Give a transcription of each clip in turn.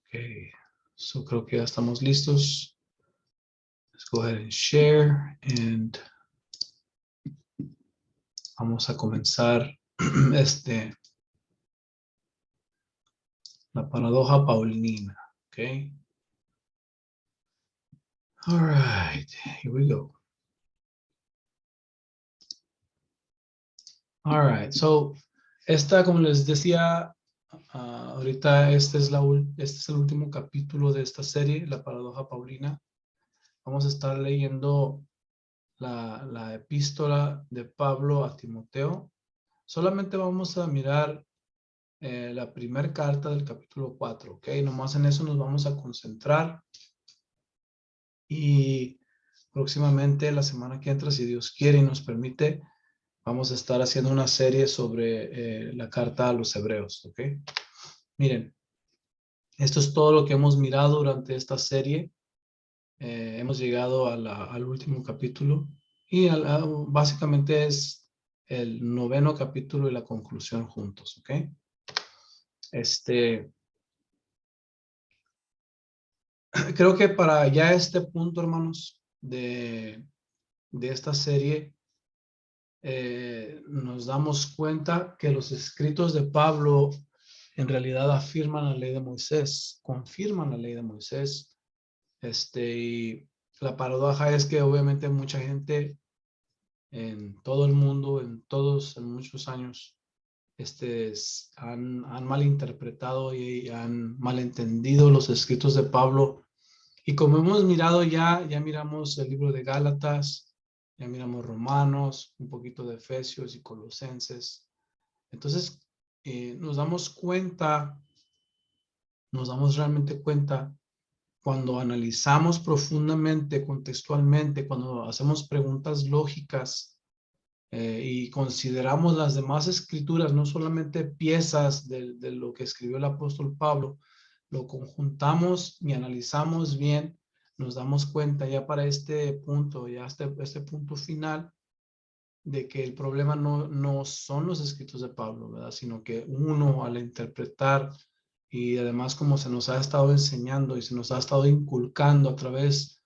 Okay, so creo que ya estamos listos. Let's go ahead and share and vamos a comenzar la paradoja paulina. Okay. All right, here we go. All right, so esta, como les decía, ahorita este es el último capítulo de esta serie, la paradoja paulina. Vamos a estar leyendo la epístola de Pablo a Timoteo. Solamente vamos a mirar la primera carta del capítulo 4, ¿ok? Nomás en eso nos vamos a concentrar. Y próximamente, la semana que entra, si Dios quiere y nos permite, vamos a estar haciendo una serie sobre la carta a los hebreos, ¿ok? Miren, esto es todo lo que hemos mirado durante esta serie. Hemos llegado al último capítulo y básicamente es el 9º capítulo y la conclusión juntos, ¿ok? Creo que para ya este punto, hermanos, de esta serie, nos damos cuenta que los escritos de Pablo en realidad afirman la ley de Moisés, confirman la ley de Moisés. Y la paradoja es que obviamente mucha gente en todo el mundo, en muchos años, han malinterpretado y han malentendido los escritos de Pablo. Y como hemos mirado ya miramos el libro de Gálatas, ya miramos Romanos, un poquito de Efesios y Colosenses. Entonces, nos damos realmente cuenta cuando analizamos profundamente, contextualmente, cuando hacemos preguntas lógicas y consideramos las demás escrituras, no solamente piezas de lo que escribió el apóstol Pablo, lo conjuntamos y analizamos bien, nos damos cuenta ya para este punto, ya este punto final, de que el problema no son los escritos de Pablo, ¿verdad? Sino que uno al interpretar y además como se nos ha estado enseñando y se nos ha estado inculcando a través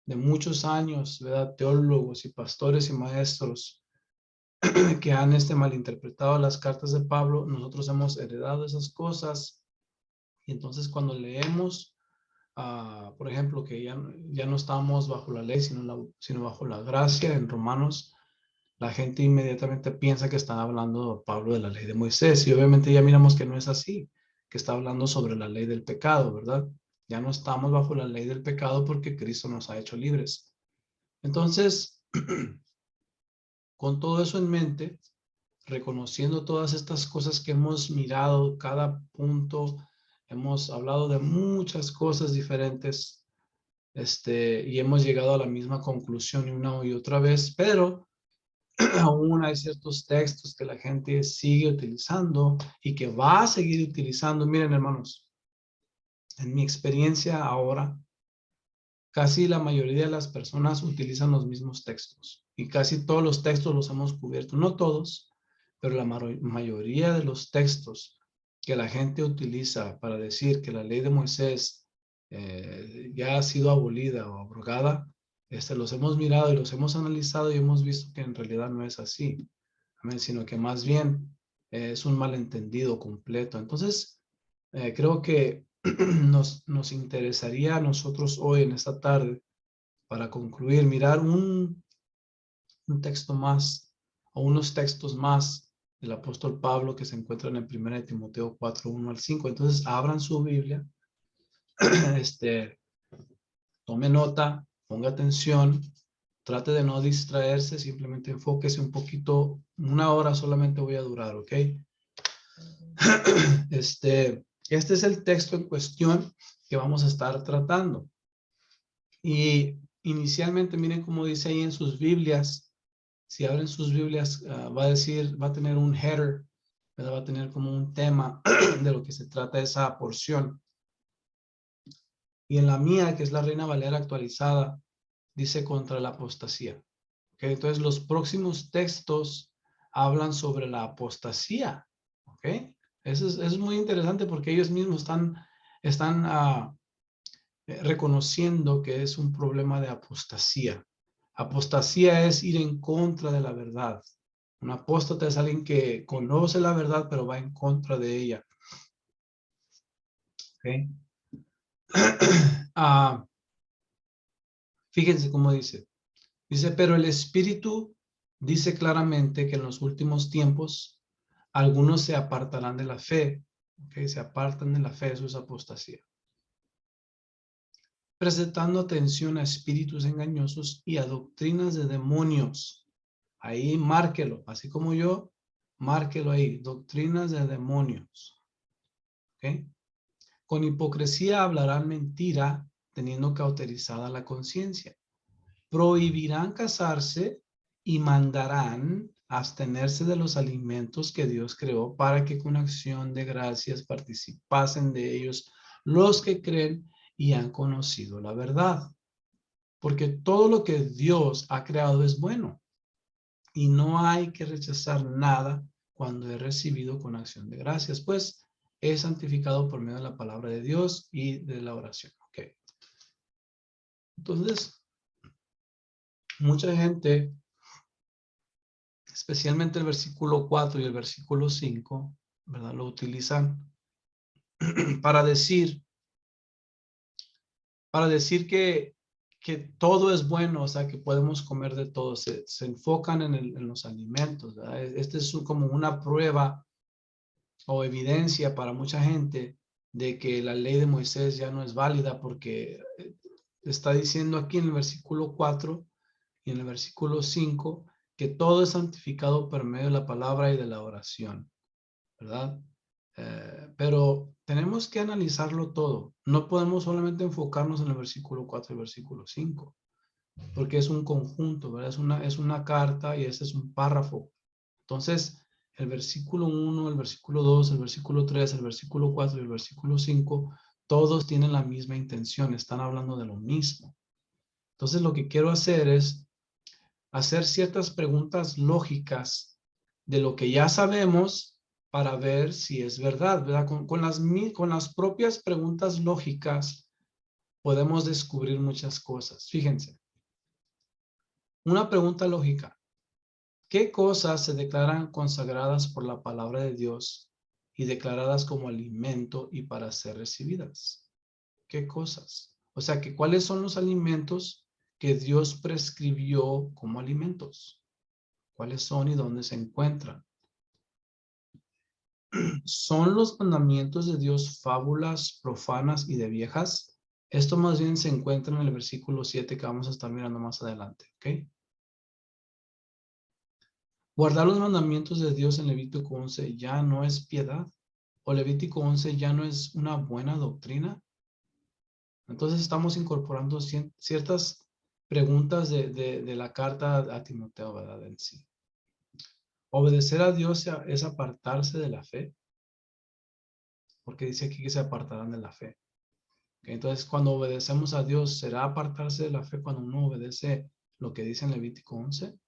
de muchos años, ¿verdad? Teólogos y pastores y maestros que han malinterpretado las cartas de Pablo, nosotros hemos heredado esas cosas y entonces cuando leemos, por ejemplo, que ya no estamos bajo la ley, sino bajo la gracia en Romanos, la gente inmediatamente piensa que están hablando Pablo de la ley de Moisés y obviamente ya miramos que no es así, que está hablando sobre la ley del pecado, ¿verdad? Ya no estamos bajo la ley del pecado porque Cristo nos ha hecho libres. Entonces, con todo eso en mente, reconociendo todas estas cosas que hemos mirado, cada punto, hemos hablado de muchas cosas diferentes, y hemos llegado a la misma conclusión una y otra vez, pero aún hay ciertos textos que la gente sigue utilizando y que va a seguir utilizando. Miren, hermanos, en mi experiencia ahora, casi la mayoría de las personas utilizan los mismos textos y casi todos los textos los hemos cubierto. No todos, pero la mayoría de los textos que la gente utiliza para decir que la ley de Moisés ya ha sido abolida o abrogada, los hemos mirado y los hemos analizado y hemos visto que en realidad no es así. Amén, sino que más bien es un malentendido completo. Entonces, creo que nos interesaría a nosotros hoy en esta tarde, para concluir, mirar un texto más o unos textos más del apóstol Pablo que se encuentran en 1 Timoteo 4, 1 al 5. Entonces, abran su Biblia, tome nota, ponga atención, trate de no distraerse, simplemente enfóquese un poquito, 1 hora solamente voy a durar, ¿ok? Este es el texto en cuestión que vamos a estar tratando. Y inicialmente, miren cómo dice ahí en sus Biblias. Si abren sus Biblias, va a tener un header, ¿verdad? Va a tener como un tema de lo que se trata esa porción. Y en la mía, que es la Reina Valera actualizada, dice contra la apostasía. ¿Okay? Entonces, los próximos textos hablan sobre la apostasía. ¿Ok? Eso es muy interesante porque ellos mismos están reconociendo que es un problema de apostasía. Apostasía es ir en contra de la verdad. Un apóstata es alguien que conoce la verdad, pero va en contra de ella. ¿Okay? Fíjense cómo dice. Dice, pero el Espíritu dice claramente que en los últimos tiempos algunos se apartarán de la fe. ¿Okay? Se apartan de la fe, eso es apostasía. Prestando atención a espíritus engañosos y a doctrinas de demonios. Ahí márquelo, así como yo, márquelo ahí, doctrinas de demonios. ¿Okay? Con hipocresía hablarán mentira, teniendo cauterizada la conciencia. Prohibirán casarse y mandarán abstenerse de los alimentos que Dios creó para que con acción de gracias participasen de ellos los que creen y han conocido la verdad. Porque todo lo que Dios ha creado es bueno y no hay que rechazar nada cuando es recibido con acción de gracias, pues es santificado por medio de la palabra de Dios y de la oración. Okay. Entonces, mucha gente, especialmente el versículo 4 y el versículo 5, ¿verdad? Lo utilizan para decir que todo es bueno, o sea, que podemos comer de todo. Se enfocan en los alimentos, ¿verdad? Este es como una prueba o evidencia para mucha gente de que la ley de Moisés ya no es válida porque está diciendo aquí en el versículo 4 y en el versículo 5 que todo es santificado por medio de la palabra y de la oración, ¿verdad? Pero tenemos que analizarlo todo. No podemos solamente enfocarnos en el versículo 4 y el versículo 5, porque es un conjunto, ¿verdad? Es una carta y ese es un párrafo. Entonces, el versículo 1, el versículo 2, el versículo 3, el versículo 4 y el versículo 5, todos tienen la misma intención, están hablando de lo mismo. Entonces, lo que quiero hacer es hacer ciertas preguntas lógicas de lo que ya sabemos para ver si es verdad, ¿verdad? Con las propias preguntas lógicas podemos descubrir muchas cosas. Fíjense, una pregunta lógica. ¿Qué cosas se declaran consagradas por la palabra de Dios y declaradas como alimento y para ser recibidas? ¿Qué cosas? O sea, que ¿cuáles son los alimentos que Dios prescribió como alimentos? ¿Cuáles son y dónde se encuentran? ¿Son los mandamientos de Dios fábulas profanas y de viejas? Esto más bien se encuentra en el versículo 7 que vamos a estar mirando más adelante, ¿ok? Guardar los mandamientos de Dios en Levítico 11 ya no es piedad, o Levítico 11 ya no es una buena doctrina. Entonces estamos incorporando ciertas preguntas de la carta a Timoteo, ¿verdad? En sí. Obedecer a Dios es apartarse de la fe, porque dice aquí que se apartarán de la fe. Entonces, cuando obedecemos a Dios, ¿será apartarse de la fe cuando uno obedece lo que dice en Levítico 11?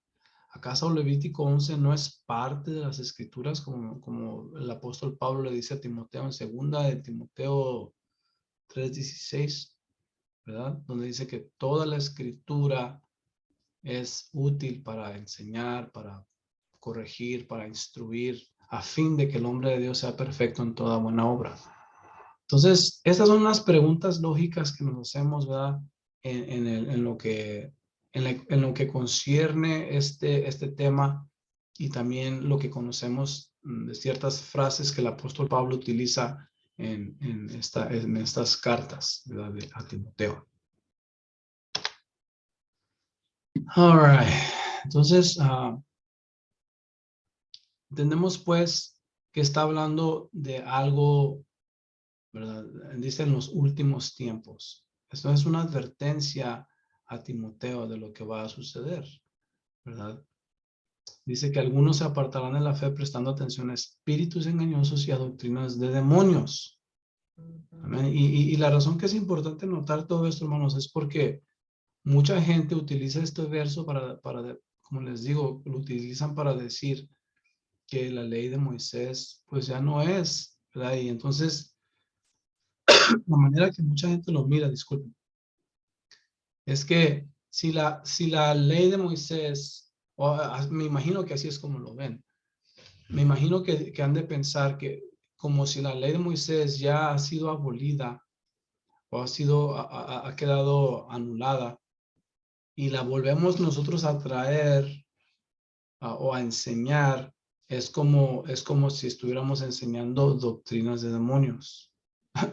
¿Acaso Levítico 11 no es parte de las escrituras como el apóstol Pablo le dice a Timoteo en segunda de Timoteo 3:16, ¿verdad? Donde dice que toda la escritura es útil para enseñar, para corregir, para instruir, a fin de que el hombre de Dios sea perfecto en toda buena obra. Entonces, estas son las preguntas lógicas que nos hacemos, ¿verdad? En lo que concierne este tema y también lo que conocemos de ciertas frases que el apóstol Pablo utiliza en estas cartas, ¿verdad? A Timoteo. All right. Entonces, entendemos pues que está hablando de algo, ¿verdad? Dice en los últimos tiempos. Esto es una advertencia a Timoteo de lo que va a suceder, ¿verdad? Dice que algunos se apartarán de la fe prestando atención a espíritus engañosos y a doctrinas de demonios. Amén. Y la razón que es importante notar todo esto, hermanos, es porque mucha gente utiliza este verso como les digo, lo utilizan para decir que la ley de Moisés pues ya no es, ¿verdad? Y entonces la manera que mucha gente lo mira, disculpen, es que si la ley de Moisés, me imagino que así es como lo ven, me imagino que han de pensar que como si la ley de Moisés ya ha sido abolida o ha quedado anulada y la volvemos nosotros a traer o a enseñar, es como si estuviéramos enseñando doctrinas de demonios,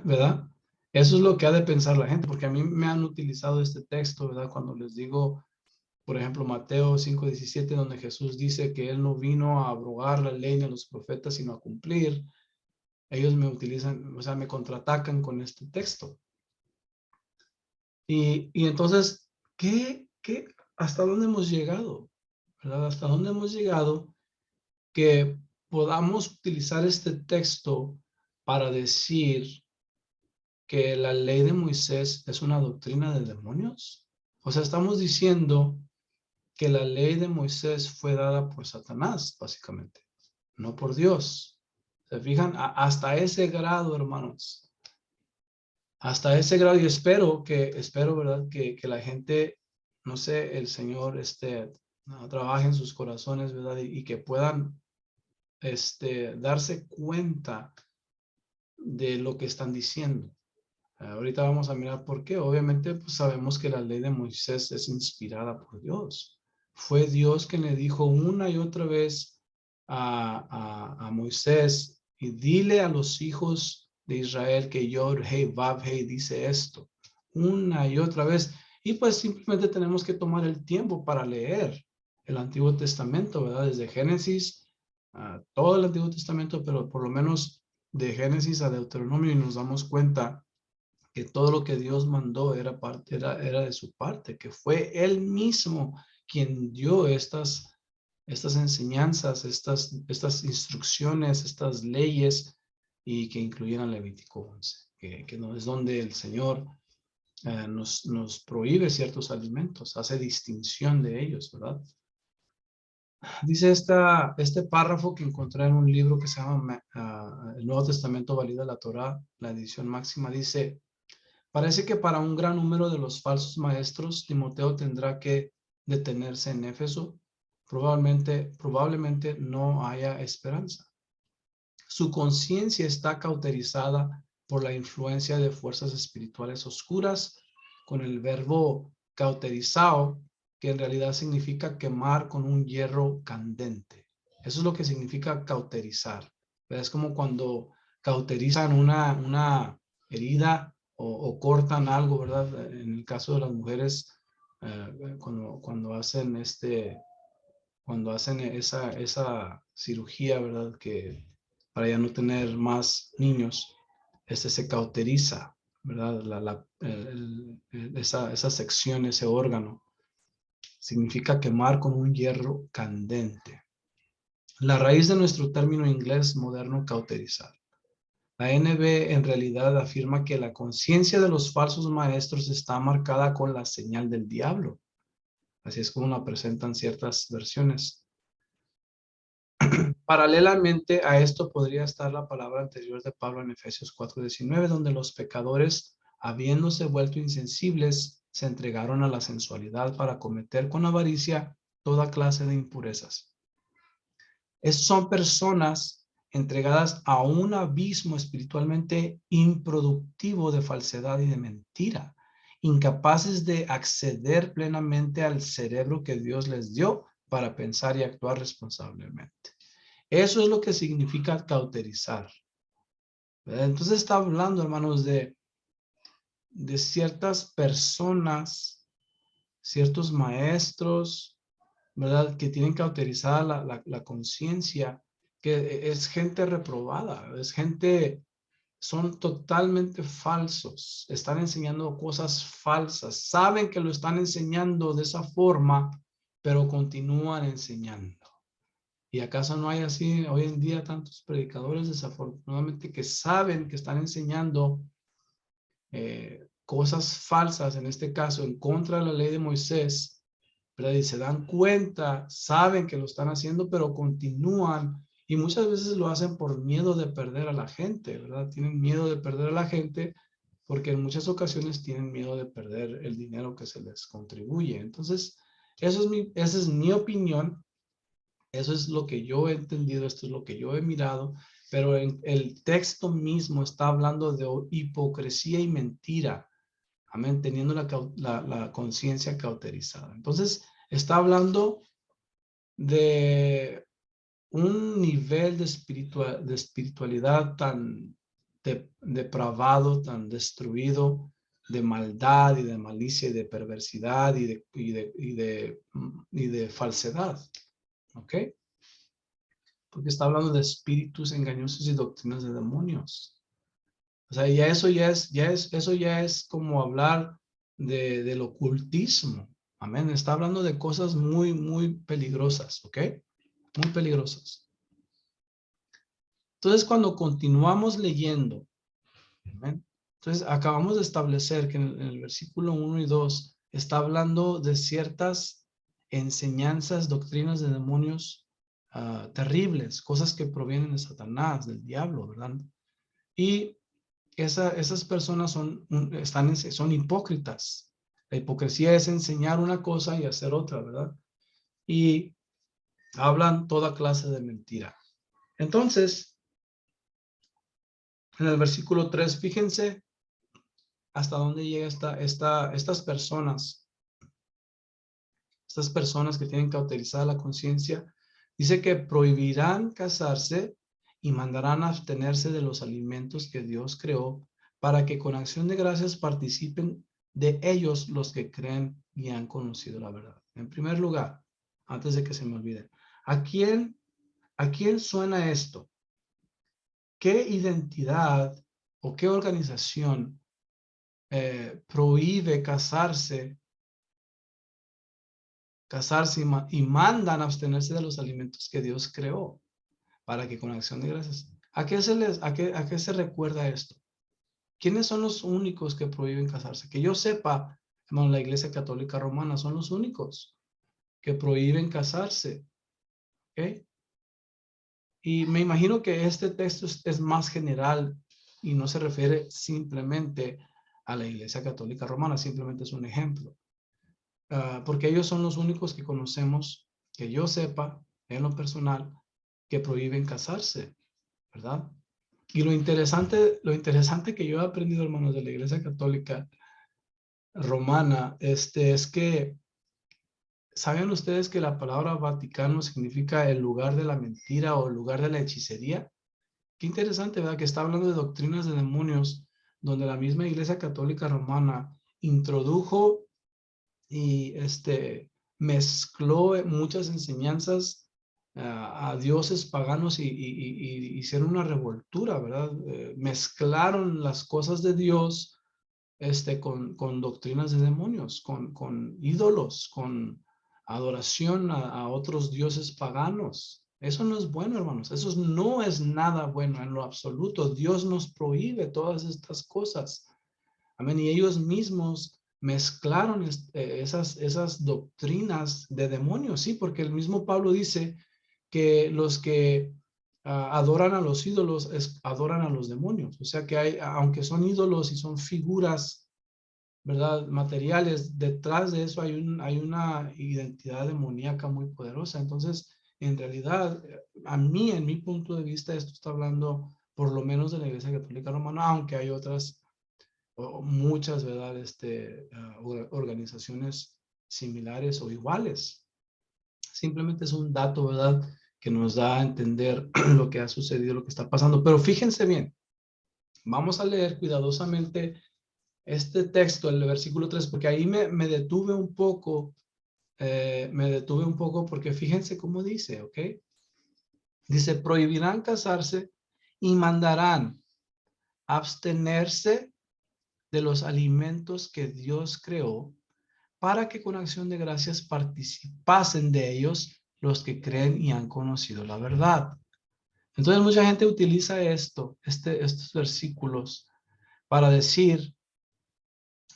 ¿verdad? Eso es lo que ha de pensar la gente, porque a mí me han utilizado este texto, ¿verdad? Cuando les digo, por ejemplo, Mateo 5:17, donde Jesús dice que Él no vino a abrogar la ley ni a los profetas, sino a cumplir. Ellos me utilizan, o sea, me contraatacan con este texto. Y entonces, hasta dónde hemos llegado? ¿Verdad? ¿Hasta dónde hemos llegado que podamos utilizar este texto para decir que la ley de Moisés es una doctrina de demonios? O sea, estamos diciendo que la ley de Moisés fue dada por Satanás, básicamente, no por Dios. ¿Se fijan? Hasta ese grado, hermanos. Hasta ese grado, y espero, ¿verdad? Que la gente, no sé, el Señor, trabaje en sus corazones, ¿verdad? Y que puedan, darse cuenta de lo que están diciendo. Ahorita vamos a mirar por qué. Obviamente, pues sabemos que la ley de Moisés es inspirada por Dios. Fue Dios quien le dijo una y otra vez a Moisés, y dile a los hijos de Israel que Yod, Hei, Vav, Hei dice esto una y otra vez. Y pues simplemente tenemos que tomar el tiempo para leer el Antiguo Testamento, ¿verdad? Desde Génesis, todo el Antiguo Testamento, pero por lo menos de Génesis a Deuteronomio, y nos damos cuenta que todo lo que Dios mandó era de su parte, que fue Él mismo quien dio estas enseñanzas, estas instrucciones, estas leyes, y que incluyeran Levítico 11, que no es donde el Señor nos prohíbe ciertos alimentos, hace distinción de ellos, ¿verdad? Dice este párrafo que encontré en un libro que se llama El Nuevo Testamento Valida la Torá, la edición máxima, dice: parece que para un gran número de los falsos maestros, Timoteo tendrá que detenerse en Éfeso. Probablemente no haya esperanza. Su conciencia está cauterizada por la influencia de fuerzas espirituales oscuras, con el verbo cauterizado, que en realidad significa quemar con un hierro candente. Eso es lo que significa cauterizar. Es como cuando cauterizan una herida o cortan algo, ¿verdad? En el caso de las mujeres, cuando hacen esa cirugía, ¿verdad? Que para ya no tener más niños, se cauteriza, ¿verdad? Esa sección, ese órgano, significa quemar con un hierro candente. La raíz de nuestro término inglés moderno, cauterizar. La NB en realidad afirma que la conciencia de los falsos maestros está marcada con la señal del diablo. Así es como la presentan ciertas versiones. Paralelamente a esto podría estar la palabra anterior de Pablo en Efesios 4:19, donde los pecadores, habiéndose vuelto insensibles, se entregaron a la sensualidad para cometer con avaricia toda clase de impurezas. Son personas entregadas a un abismo espiritualmente improductivo de falsedad y de mentira, incapaces de acceder plenamente al cerebro que Dios les dio para pensar y actuar responsablemente. Eso es lo que significa cauterizar, ¿verdad? Entonces está hablando, hermanos, de ciertas personas, ciertos maestros, ¿verdad? Que tienen cauterizada la conciencia, que es gente reprobada, es gente, son totalmente falsos, están enseñando cosas falsas, saben que lo están enseñando de esa forma, pero continúan enseñando. ¿Y acaso no hay así hoy en día tantos predicadores desafortunadamente que saben que están enseñando cosas falsas, en este caso en contra de la ley de Moisés, ¿verdad? Y se dan cuenta, saben que lo están haciendo, pero continúan Y muchas veces lo hacen por miedo de perder a la gente, ¿verdad? Tienen miedo de perder a la gente porque en muchas ocasiones tienen miedo de perder el dinero que se les contribuye. Entonces, esa es mi opinión. Eso es lo que yo he entendido, esto es lo que yo he mirado, pero el texto mismo está hablando de hipocresía y mentira. Amén, teniendo la conciencia cauterizada. Entonces, está hablando de un nivel de espiritualidad tan depravado, tan destruido, de maldad y de malicia y de perversidad y de falsedad. ¿Ok? Porque está hablando de espíritus engañosos y doctrinas de demonios. O sea, eso ya es como hablar del ocultismo. Amén. Está hablando de cosas muy, muy peligrosas, ¿ok? Muy peligrosas. Entonces, cuando continuamos leyendo, amén, entonces acabamos de establecer que en el versículo 1 y 2 está hablando de ciertas enseñanzas, doctrinas de demonios terribles, cosas que provienen de Satanás, del diablo, ¿verdad? Y esas personas son hipócritas. La hipocresía es enseñar una cosa y hacer otra, ¿verdad? Y hablan toda clase de mentira. Entonces, en el versículo 3, fíjense hasta dónde llega estas personas que tienen cauterizada la conciencia. Dice que prohibirán casarse y mandarán abstenerse de los alimentos que Dios creó para que con acción de gracias participen de ellos los que creen y han conocido la verdad. En primer lugar, antes de que se me olvide, ¿a quién suena esto? ¿Qué identidad o qué organización prohíbe casarse y mandan abstenerse de los alimentos que Dios creó para que con acción de gracias? ¿A qué se recuerda esto? ¿Quiénes son los únicos que prohíben casarse? Que yo sepa, hermano, la Iglesia Católica Romana son los únicos que prohíben casarse. ¿Ok? Y me imagino que este texto es más general y no se refiere simplemente a la Iglesia Católica Romana, simplemente es un ejemplo. Porque ellos son los únicos que conocemos, que yo sepa, en lo personal, que prohíben casarse, ¿verdad? Y lo interesante que yo he aprendido, hermanos, de la Iglesia Católica Romana, es que, ¿saben ustedes que la palabra Vaticano significa el lugar de la mentira o el lugar de la hechicería? Qué interesante, ¿verdad? Que está hablando de doctrinas de demonios, donde la misma Iglesia Católica Romana introdujo y mezcló muchas enseñanzas a dioses paganos y hicieron una revoltura, ¿verdad? Mezclaron las cosas de Dios con doctrinas de demonios, con ídolos, con adoración a otros dioses paganos. Eso no es bueno, hermanos. Eso no es nada bueno en lo absoluto. Dios nos prohíbe todas estas cosas. Amén. Y ellos mismos mezclaron esas doctrinas de demonios, sí, porque el mismo Pablo dice que los que adoran a los ídolos adoran a los demonios. O sea que aunque son ídolos y son figuras, ¿verdad? Materiales, detrás de eso hay una identidad demoníaca muy poderosa. Entonces, en realidad, en mi punto de vista, esto está hablando por lo menos de la Iglesia Católica Romana, aunque hay otras o muchas, ¿verdad? Organizaciones similares o iguales. Simplemente es un dato, ¿verdad? Que nos da a entender lo que ha sucedido, lo que está pasando. Pero fíjense bien, vamos a leer cuidadosamente este texto, el versículo 3, porque ahí me detuve un poco, porque fíjense cómo dice, ¿ok? Dice, prohibirán casarse y mandarán abstenerse de los alimentos que Dios creó para que con acción de gracias participasen de ellos los que creen y han conocido la verdad. Entonces mucha gente utiliza estos versículos para decir,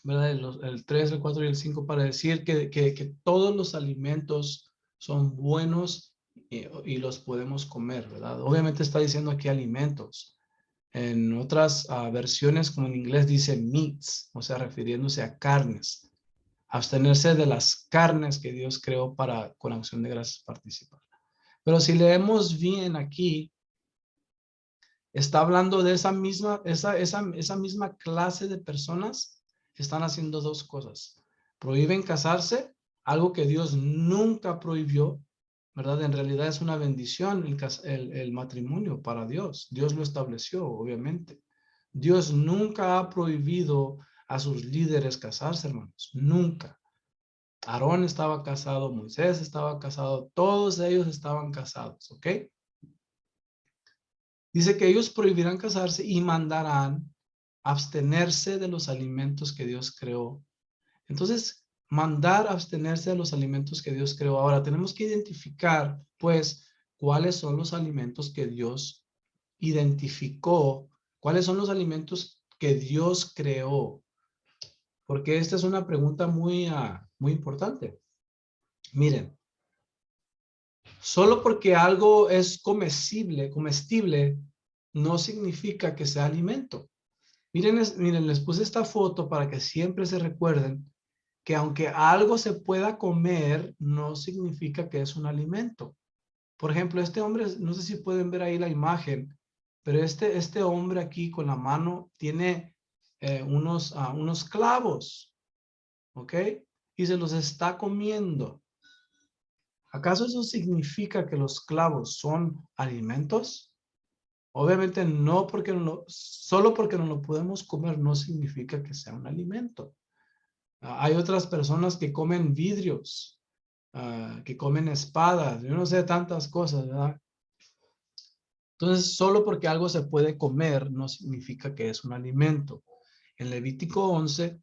¿verdad? El 3, el 4 y el 5 para decir que todos los alimentos son buenos y los podemos comer, ¿verdad? Obviamente está diciendo aquí alimentos. En otras versiones, como en inglés, dice meats, o sea, refiriéndose a carnes. Abstenerse de las carnes que Dios creó para, con acción de gracias, participar. Pero si leemos bien aquí, está hablando de esa misma clase de personas que están haciendo dos cosas. Prohíben casarse, algo que Dios nunca prohibió, ¿verdad? En realidad es una bendición el matrimonio para Dios. Dios lo estableció, obviamente. Dios nunca ha prohibido a sus líderes casarse, hermanos. Nunca. Aarón estaba casado, Moisés estaba casado, todos ellos estaban casados, ¿ok? Dice que ellos prohibirán casarse y mandarán abstenerse de los alimentos que Dios creó. Entonces, mandar abstenerse de los alimentos que Dios creó. Ahora, tenemos que identificar, pues, cuáles son los alimentos que Dios identificó, cuáles son los alimentos que Dios creó. Porque esta es una pregunta muy importante. Miren, solo porque algo es comestible, no significa que sea alimento. Miren, les puse esta foto para que siempre se recuerden que aunque algo se pueda comer, no significa que es un alimento. Por ejemplo, este hombre, no sé si pueden ver ahí la imagen, pero este hombre aquí con la mano tiene unos clavos, ¿ok? Y se los está comiendo. ¿Acaso eso significa que los clavos son alimentos? Obviamente no, porque solo porque no lo podemos comer no significa que sea un alimento. Hay otras personas que comen vidrios, que comen espadas, yo no sé, tantas cosas, ¿verdad? Entonces, solo porque algo se puede comer no significa que es un alimento. En Levítico 11,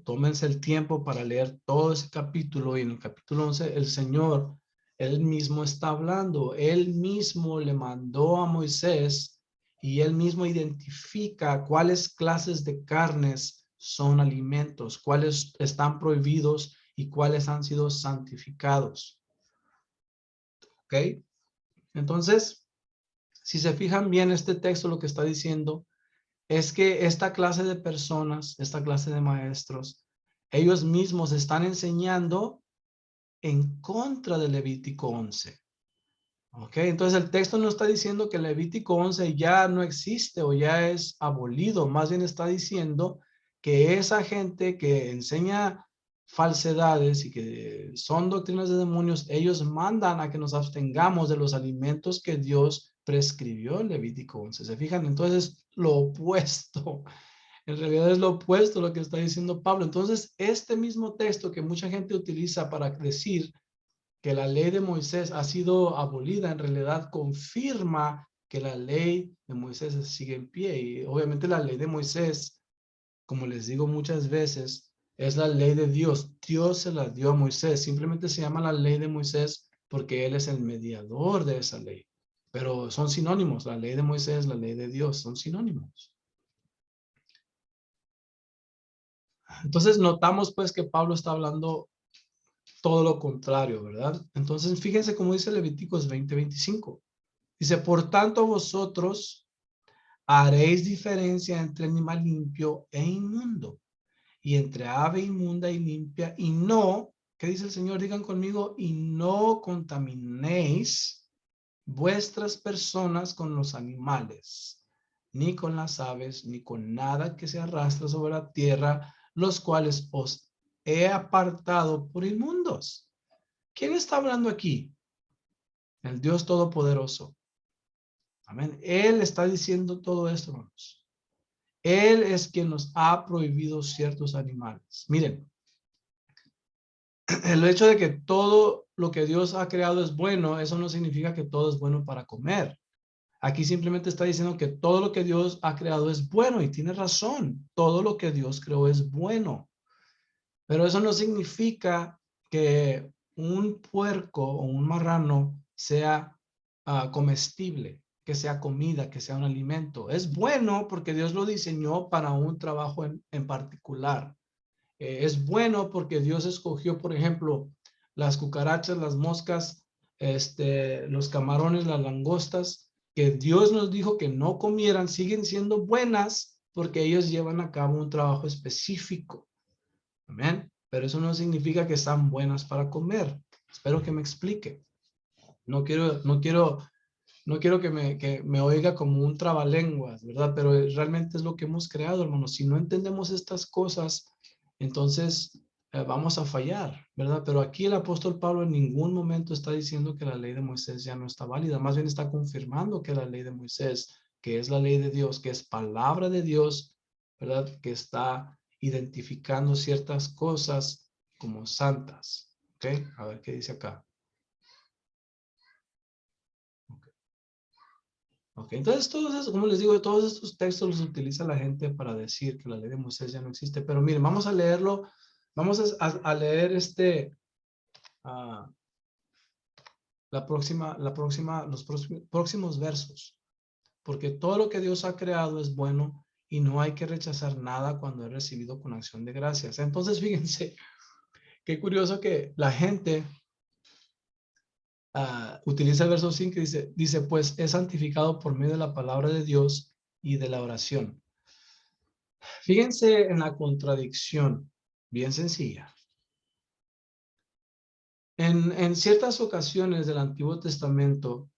tómense el tiempo para leer todo ese capítulo, y en el capítulo 11 el Señor, Él mismo está hablando, Él mismo le mandó a Moisés y Él mismo identifica cuáles clases de carnes son alimentos, cuáles están prohibidos y cuáles han sido santificados. ¿Ok? Entonces, si se fijan bien, este texto lo que está diciendo es que esta clase de personas, esta clase de maestros, ellos mismos están enseñando en contra de Levítico 11. ¿Ok? Entonces el texto no está diciendo que Levítico 11 ya no existe o ya es abolido, más bien está diciendo que esa gente que enseña falsedades y que son doctrinas de demonios, ellos mandan a que nos abstengamos de los alimentos que Dios prescribió en Levítico 11. ¿Se fijan? Entonces lo opuesto. En realidad es lo opuesto a lo que está diciendo Pablo. Entonces, este mismo texto que mucha gente utiliza para decir que la ley de Moisés ha sido abolida, en realidad confirma que la ley de Moisés sigue en pie. Y obviamente la ley de Moisés, como les digo muchas veces, es la ley de Dios. Dios se la dio a Moisés. Simplemente se llama la ley de Moisés porque él es el mediador de esa ley. Pero son sinónimos. La ley de Moisés, la ley de Dios, son sinónimos. Entonces notamos pues que Pablo está hablando todo lo contrario, ¿verdad? Entonces fíjense cómo dice Levíticos 20:25. Dice, por tanto vosotros haréis diferencia entre animal limpio e inmundo, y entre ave inmunda y limpia, y no, ¿qué dice el Señor? Digan conmigo, y no contaminéis vuestras personas con los animales, ni con las aves, ni con nada que se arrastra sobre la tierra, los cuales os he apartado por inmundos. ¿Quién está hablando aquí? El Dios Todopoderoso. Amén. Él está diciendo todo esto, hermanos. Él es quien nos ha prohibido ciertos animales. Miren, el hecho de que todo lo que Dios ha creado es bueno, eso no significa que todo es bueno para comer. Aquí simplemente está diciendo que todo lo que Dios ha creado es bueno, y tiene razón. Todo lo que Dios creó es bueno. Pero eso no significa que un puerco o un marrano sea comestible, que sea comida, que sea un alimento. Es bueno porque Dios lo diseñó para un trabajo en particular. Es bueno porque Dios escogió, por ejemplo, las cucarachas, las moscas, los camarones, las langostas, que Dios nos dijo que no comieran, siguen siendo buenas porque ellos llevan a cabo un trabajo específico. Amén. Pero eso no significa que están buenas para comer. Espero que me explique. No quiero que me oiga como un trabalenguas, ¿verdad? Pero realmente es lo que hemos creado, hermanos. Si no entendemos estas cosas, entonces vamos a fallar, ¿verdad? Pero aquí el apóstol Pablo en ningún momento está diciendo que la ley de Moisés ya no está válida. Más bien está confirmando que la ley de Moisés, que es la ley de Dios, que es palabra de Dios, ¿verdad? Que está identificando ciertas cosas como santas. ¿Ok? A ver qué dice acá. Ok, entonces todos esos, como les digo, todos estos textos los utiliza la gente para decir que la ley de Moisés ya no existe. Pero miren, vamos a leerlo, vamos a leer ah, los próximos versos. Porque todo lo que Dios ha creado es bueno y no hay que rechazar nada cuando es recibido con acción de gracias. Entonces, fíjense, qué curioso que la gente utiliza el verso 5 y dice, pues es santificado por medio de la palabra de Dios y de la oración. Fíjense en la contradicción, bien sencilla. En ciertas ocasiones del Antiguo Testamento,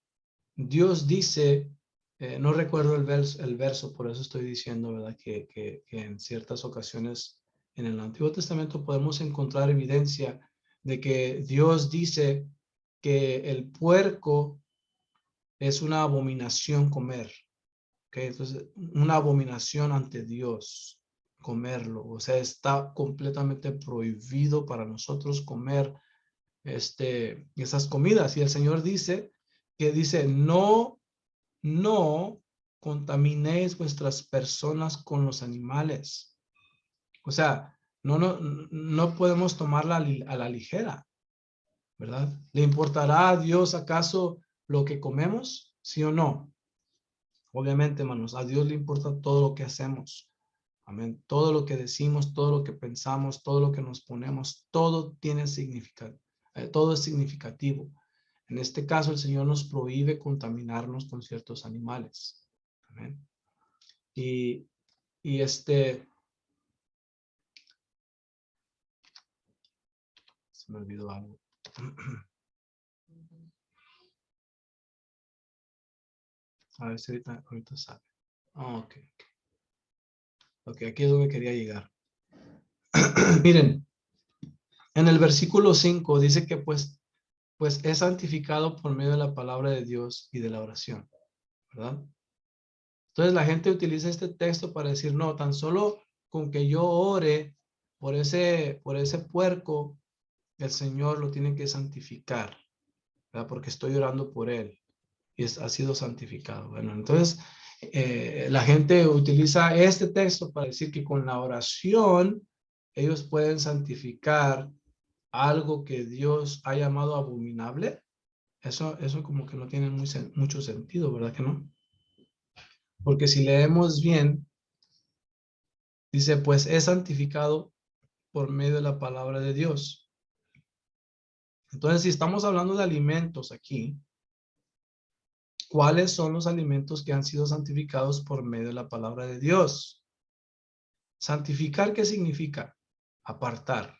Dios dice, no recuerdo el verso, por eso estoy diciendo, ¿verdad? Que en ciertas ocasiones en el Antiguo Testamento podemos encontrar evidencia de que Dios dice que el puerco es una abominación comer. ¿Okay? Entonces, una abominación ante Dios comerlo. O sea, está completamente prohibido para nosotros comer esas comidas. Y el Señor dice, no contaminéis vuestras personas con los animales. O sea, no podemos tomarla a la ligera, ¿verdad? ¿Le importará a Dios acaso lo que comemos? ¿Sí o no? Obviamente, hermanos, a Dios le importa todo lo que hacemos. Amén. Todo lo que decimos, todo lo que pensamos, todo lo que nos ponemos, todo tiene significado. Todo es significativo. En este caso, el Señor nos prohíbe contaminarnos con ciertos animales. Amén. Y se me olvidó algo. A ver si ahorita sale. Ok. Ok, aquí es donde quería llegar. Miren, en el versículo 5 dice que pues es santificado por medio de la palabra de Dios y de la oración, ¿verdad? Entonces la gente utiliza este texto para decir, no, tan solo con que yo ore por ese puerco, el Señor lo tiene que santificar, ¿verdad? Porque estoy orando por él y ha sido santificado. Bueno, entonces la gente utiliza este texto para decir que con la oración ellos pueden santificar algo que Dios ha llamado abominable. Eso como que no tiene mucho sentido, ¿verdad que no? Porque si leemos bien, dice, pues es santificado por medio de la palabra de Dios. Entonces, si estamos hablando de alimentos aquí, ¿cuáles son los alimentos que han sido santificados por medio de la palabra de Dios? Santificar, ¿qué significa? Apartar.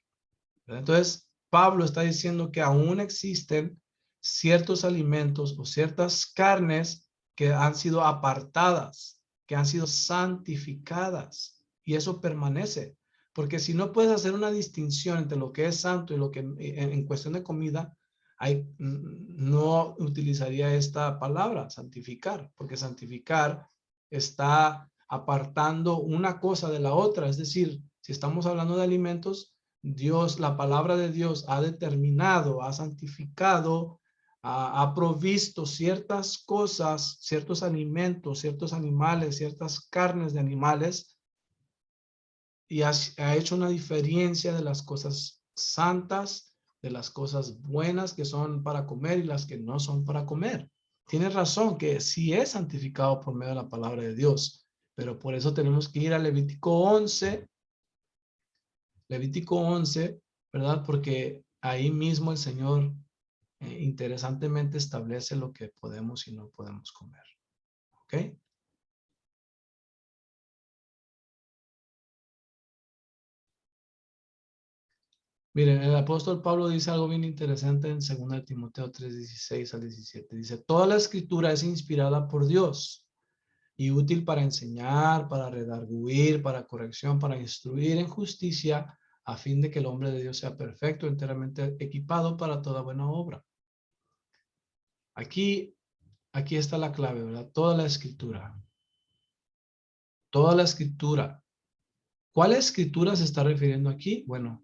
¿Verdad? Entonces, Pablo está diciendo que aún existen ciertos alimentos o ciertas carnes que han sido apartadas, que han sido santificadas, y eso permanece. Porque si no puedes hacer una distinción entre lo que es santo y lo que en cuestión de comida, no utilizaría esta palabra, santificar, porque santificar está apartando una cosa de la otra. Es decir, si estamos hablando de alimentos, Dios, la palabra de Dios ha determinado, ha santificado, ha provisto ciertas cosas, ciertos alimentos, ciertos animales, ciertas carnes de animales, y ha hecho una diferencia de las cosas santas, de las cosas buenas que son para comer y las que no son para comer. Tienes razón que sí es santificado por medio de la palabra de Dios, pero por eso tenemos que ir a Levítico 11, ¿verdad? Porque ahí mismo el Señor interesantemente establece lo que podemos y no podemos comer. ¿Ok? Miren, el apóstol Pablo dice algo bien interesante en 2 Timoteo 3:16 al 17. Dice, toda la escritura es inspirada por Dios y útil para enseñar, para redarguir, para corrección, para instruir en justicia, a fin de que el hombre de Dios sea perfecto, enteramente equipado para toda buena obra. Aquí está la clave, ¿verdad? Toda la escritura. Toda la escritura. ¿Cuál escritura se está refiriendo aquí? Bueno,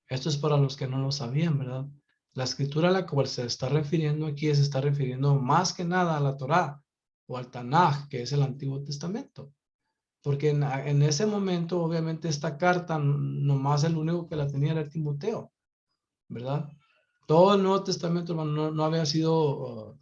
esto es para los que no lo sabían, ¿verdad? La escritura a la cual se está refiriendo aquí se está refiriendo más que nada a la Torá o al Tanaj, que es el Antiguo Testamento. Porque en ese momento, obviamente, esta carta, nomás el único que la tenía era Timoteo, ¿verdad? Todo el Nuevo Testamento, hermano, no había sido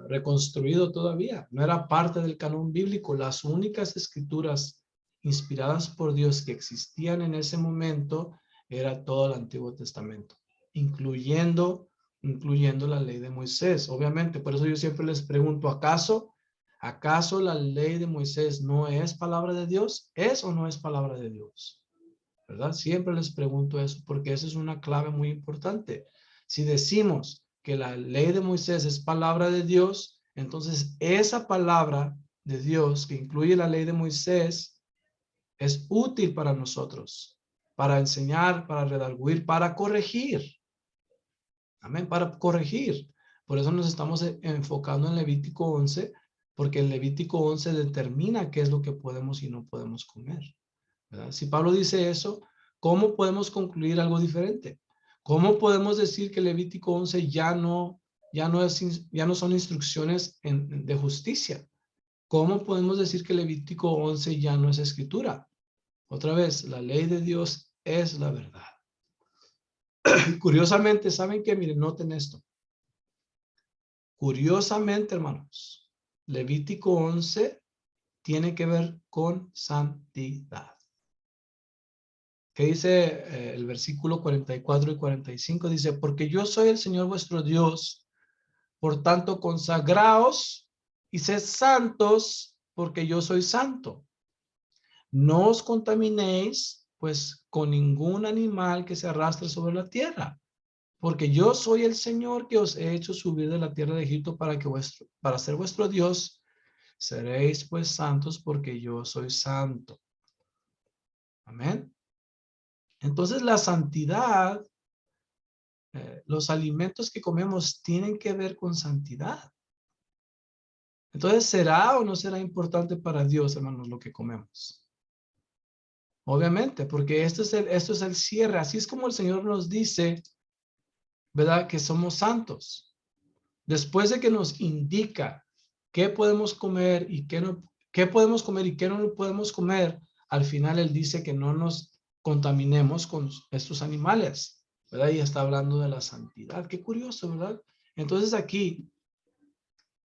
reconstruido todavía. No era parte del canon bíblico. Las únicas escrituras inspiradas por Dios que existían en ese momento era todo el Antiguo Testamento, incluyendo la ley de Moisés. Obviamente, por eso yo siempre les pregunto, ¿acaso la ley de Moisés no es palabra de Dios? ¿Es o no es palabra de Dios? ¿Verdad? Siempre les pregunto eso porque esa es una clave muy importante. Si decimos que la ley de Moisés es palabra de Dios, entonces esa palabra de Dios que incluye la ley de Moisés es útil para nosotros, para enseñar, para redarguir, para corregir. Amén, para corregir. Por eso nos estamos enfocando en Levítico 11, porque el Levítico 11 determina qué es lo que podemos y no podemos comer, ¿verdad? Si Pablo dice eso, ¿cómo podemos concluir algo diferente? ¿Cómo podemos decir que Levítico 11 ya no son instrucciones de justicia? ¿Cómo podemos decir que Levítico 11 ya no es escritura? Otra vez, la ley de Dios es la verdad. Curiosamente, ¿saben qué? Miren, noten esto. Curiosamente, hermanos, Levítico 11 tiene que ver con santidad. ¿Qué dice el versículo 44 y 45? Dice, porque yo soy el Señor vuestro Dios, por tanto consagraos y sed santos, porque yo soy santo. No os contaminéis, pues, con ningún animal que se arrastre sobre la tierra, porque yo soy el Señor que os he hecho subir de la tierra de Egipto para ser vuestro Dios. Seréis pues santos porque yo soy santo. Amén. Entonces la santidad, los alimentos que comemos tienen que ver con santidad. Entonces, ¿será o no será importante para Dios, hermanos, lo que comemos? Obviamente, porque esto es el cierre. Así es como el Señor nos dice, ¿verdad? Que somos santos. Después de que nos indica qué podemos comer y qué no, qué podemos comer y qué no podemos comer, al final Él dice que no nos contaminemos con estos animales, ¿verdad? Y está hablando de la santidad. Qué curioso, ¿verdad? Entonces aquí,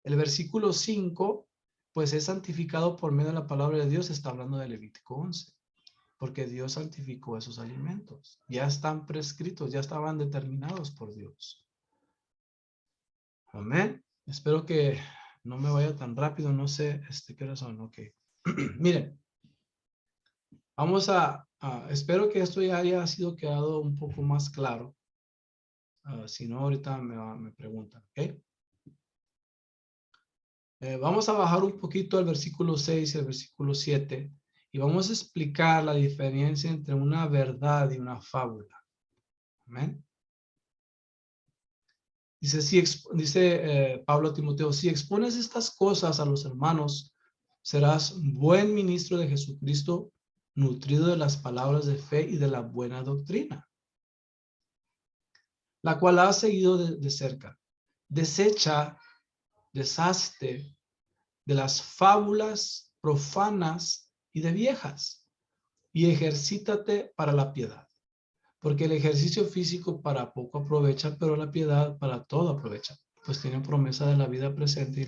el versículo 5, pues es santificado por medio de la palabra de Dios, está hablando de Levítico 11, porque Dios santificó esos alimentos. Ya están prescritos, ya estaban determinados por Dios. Amén. Espero que no me vaya tan rápido, no sé qué hora son. Ok. Miren, vamos espero que esto ya haya sido quedado un poco más claro. Si no, ahorita me preguntan, ¿ok? Vamos a bajar un poquito al versículo 6 y al versículo 7 y vamos a explicar la diferencia entre una verdad y una fábula. Amén. Dice Pablo a Timoteo, si expones estas cosas a los hermanos, serás buen ministro de Jesucristo, nutrido de las palabras de fe y de la buena doctrina, la cual has seguido de cerca. Desecha, deshazte de las fábulas profanas y de viejas, y ejercítate para la piedad. Porque el ejercicio físico para poco aprovecha, pero la piedad para todo aprovecha, pues tiene promesa de la vida presente y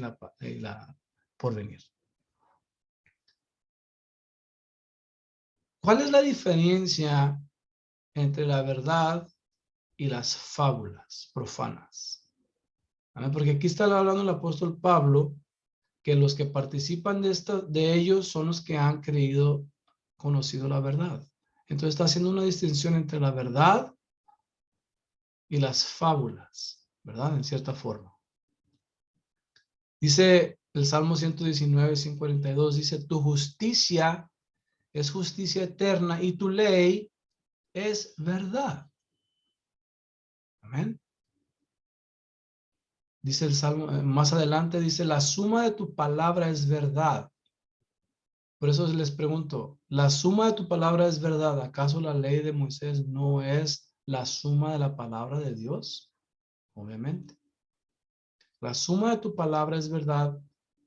la porvenir. ¿Cuál es la diferencia entre la verdad y las fábulas profanas? Amén. Porque aquí está hablando el apóstol Pablo que los que participan de ellos son los que han creído, conocido la verdad. Entonces está haciendo una distinción entre la verdad y las fábulas, ¿verdad? En cierta forma. Dice el Salmo 119, 142, dice, tu justicia es justicia eterna y tu ley es verdad. Amén. Dice el Salmo, más adelante dice, la suma de tu palabra es verdad. Por eso les pregunto, ¿la suma de tu palabra es verdad? ¿Acaso la ley de Moisés no es la suma de la palabra de Dios? Obviamente. La suma de tu palabra es verdad.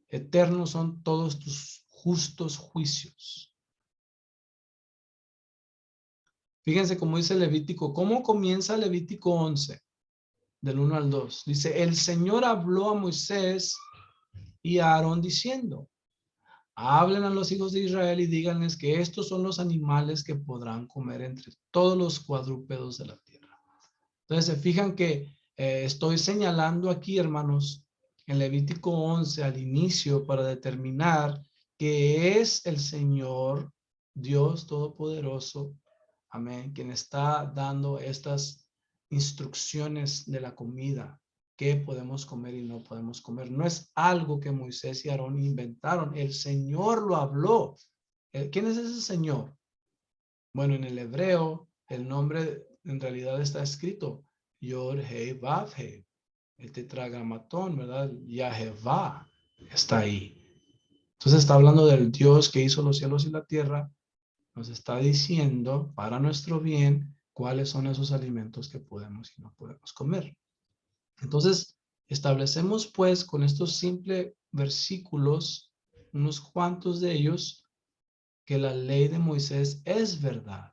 Eternos son todos tus justos juicios. Fíjense cómo dice Levítico. ¿Cómo comienza Levítico 11? Del 1 al 2. Dice, el Señor habló a Moisés y a Aarón diciendo, hablen a los hijos de Israel y díganles que estos son los animales que podrán comer entre todos los cuadrúpedos de la tierra. Entonces se fijan que estoy señalando aquí, hermanos, en Levítico 11 al inicio para determinar que es el Señor Dios Todopoderoso, amén, quien está dando estas instrucciones de la comida, qué podemos comer y no podemos comer. No es algo que Moisés y Aarón inventaron, el Señor lo habló. ¿Quién es ese Señor? Bueno, en el hebreo, el nombre en realidad está escrito Yod Hei Vav Hei, el tetragramatón, ¿verdad? Yahevá está ahí. Entonces está hablando del Dios que hizo los cielos y la tierra. Nos está diciendo para nuestro bien cuáles son esos alimentos que podemos y no podemos comer. Entonces, establecemos pues con estos simples versículos, unos cuantos de ellos, que la ley de Moisés es verdad.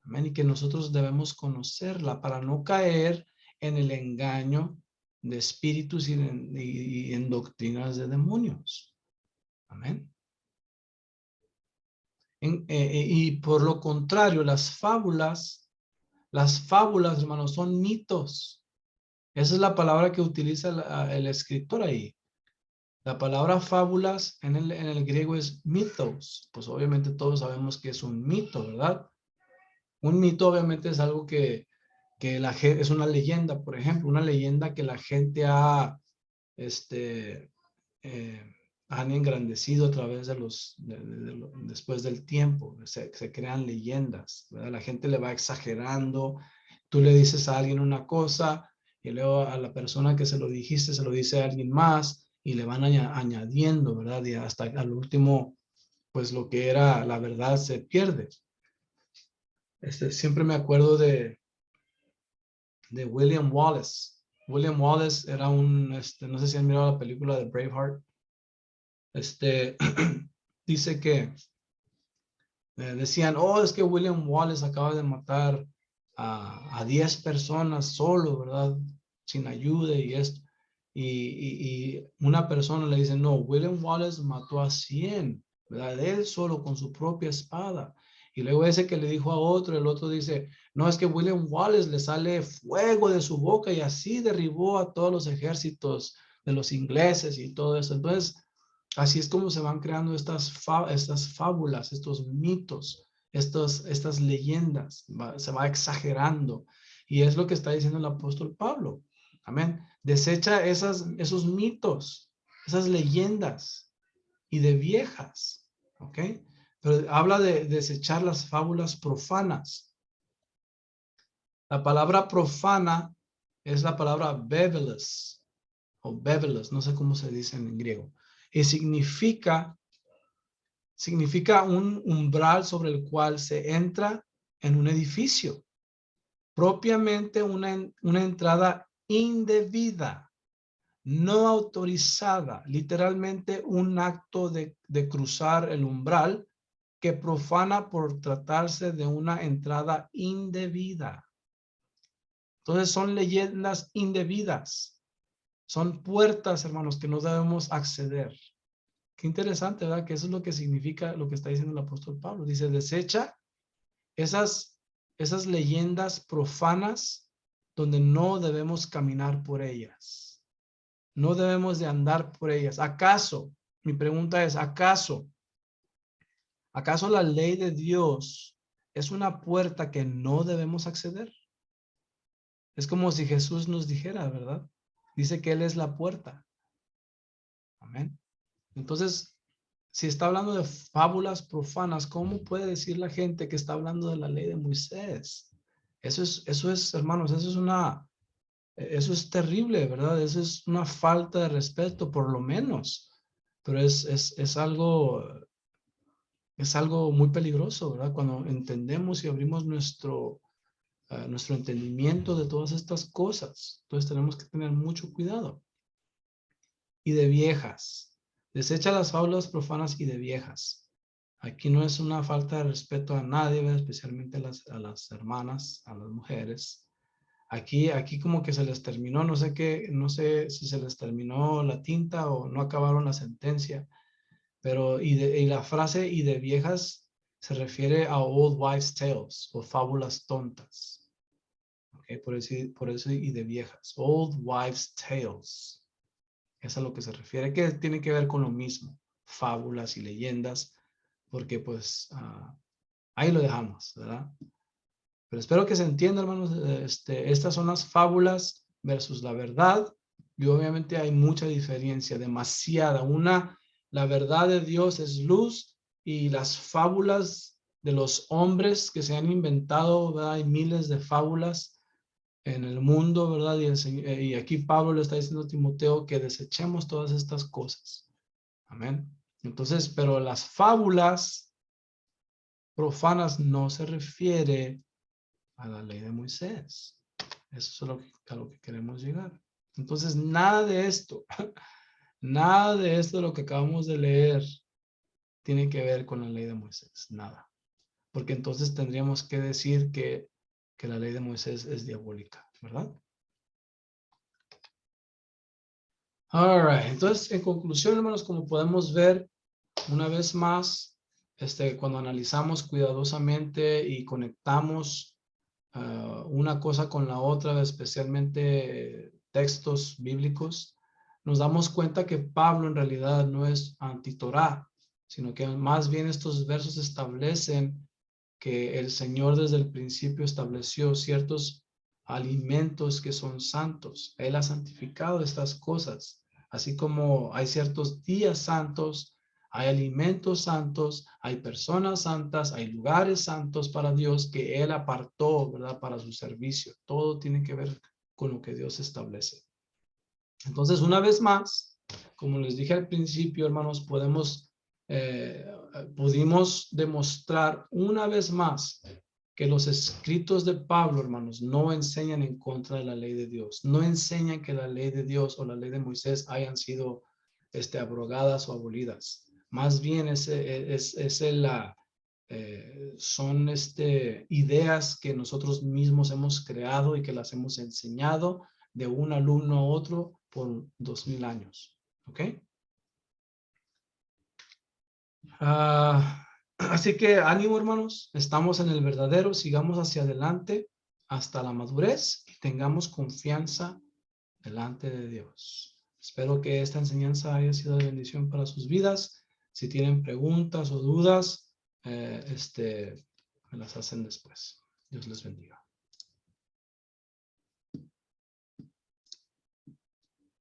Amén. Y que nosotros debemos conocerla para no caer en el engaño de espíritus y en doctrinas de demonios. Amén. Y por lo contrario, las fábulas, hermanos, son mitos. Esa es la palabra que utiliza el escritor ahí. La palabra fábulas en el griego es mitos. Pues obviamente todos sabemos que es un mito, ¿verdad? Un mito obviamente es algo que la gente, es una leyenda, por ejemplo, una leyenda que la gente este, han engrandecido a través de después del tiempo. Se crean leyendas, ¿verdad? La gente le va exagerando. Tú le dices a alguien una cosa y luego a la persona que se lo dijiste se lo dice a alguien más y le van añadiendo, ¿verdad? Y hasta al último, pues lo que era la verdad se pierde. Siempre me acuerdo de William Wallace. William Wallace era no sé si han mirado la película de Braveheart. Dice que decían, oh, es que William Wallace acaba de matar a 10 personas solo, ¿verdad? Sin ayuda y esto. Y una persona le dice, no, William Wallace mató a 100, ¿verdad? Él solo con su propia espada. Y luego ese que le dijo a otro, el otro dice, no, es que William Wallace le sale fuego de su boca y así derribó a todos los ejércitos de los ingleses y todo eso. Entonces, así es como se van creando estas fábulas, estos mitos, estas leyendas, se va exagerando. Y es lo que está diciendo el apóstol Pablo. Amén. Desecha esos mitos, esas leyendas y de viejas. ¿Ok? Pero habla de desechar las fábulas profanas. La palabra profana es la palabra bebelos o bebelos, no sé cómo se dice en griego. Y significa un umbral sobre el cual se entra en un edificio. Propiamente una entrada indebida, no autorizada, literalmente un acto de cruzar el umbral que profana por tratarse de una entrada indebida. Entonces son leyendas indebidas, son puertas, hermanos, que no debemos acceder. Qué interesante, ¿verdad? Que eso es lo que significa lo que está diciendo el apóstol Pablo. Dice, desecha esas leyendas profanas donde no debemos caminar por ellas. No debemos de andar por ellas. ¿Acaso? Mi pregunta es, ¿acaso la ley de Dios es una puerta que no debemos acceder? Es como si Jesús nos dijera, ¿verdad? Dice que Él es la puerta. Amén. Entonces, si está hablando de fábulas profanas, ¿cómo puede decir la gente que está hablando de la ley de Moisés? Eso es, hermanos, eso es terrible, ¿verdad? Eso es una falta de respeto, por lo menos. Pero es algo muy peligroso, ¿verdad? Cuando entendemos y abrimos nuestro entendimiento de todas estas cosas. Entonces tenemos que tener mucho cuidado. Y de viejas. Desecha las fábulas profanas y de viejas. Aquí no es una falta de respeto a nadie, ¿verdad? Especialmente a las hermanas, a las mujeres. Aquí como que se les terminó, no sé si se les terminó la tinta o no acabaron la sentencia, pero y la frase y de viejas se refiere a old wives' tales o fábulas tontas. Okay, por eso y de viejas, old wives' tales. Es a lo que se refiere, que tiene que ver con lo mismo, fábulas y leyendas, porque pues ahí lo dejamos, ¿verdad? Pero espero que se entienda, hermanos, estas son las fábulas versus la verdad, y obviamente hay mucha diferencia, demasiada. La verdad de Dios es luz, y las fábulas de los hombres que se han inventado, ¿verdad? Hay miles de fábulas en el mundo, ¿verdad? Y aquí Pablo le está diciendo a Timoteo que desechemos todas estas cosas. Amén. Entonces, pero las fábulas profanas no se refiere a la ley de Moisés. Eso es a lo que queremos llegar. Entonces, nada de esto de lo que acabamos de leer tiene que ver con la ley de Moisés. Nada. Porque entonces tendríamos que decir que la ley de Moisés es diabólica, ¿verdad? All right. Entonces, en conclusión, hermanos, como podemos ver, una vez más, cuando analizamos cuidadosamente y conectamos una cosa con la otra, especialmente textos bíblicos, nos damos cuenta que Pablo en realidad no es anti-Torá, sino que más bien estos versos establecen que el Señor desde el principio estableció ciertos alimentos que son santos. Él ha santificado estas cosas, así como hay ciertos días santos, hay alimentos santos, hay personas santas, hay lugares santos para Dios que Él apartó, ¿verdad? Para su servicio. Todo tiene que ver con lo que Dios establece. Entonces, una vez más, como les dije al principio, hermanos, pudimos demostrar una vez más que los escritos de Pablo, hermanos, no enseñan en contra de la ley de Dios. No enseñan que la ley de Dios o la ley de Moisés hayan sido abrogadas o abolidas. Más bien son ideas que nosotros mismos hemos creado y que las hemos enseñado de un alumno a otro por 2000 años. ¿Ok? Así que ánimo, hermanos. Estamos en el verdadero. Sigamos hacia adelante hasta la madurez y tengamos confianza delante de Dios. Espero que esta enseñanza haya sido de bendición para sus vidas. Si tienen preguntas o dudas, me las hacen después. Dios les bendiga.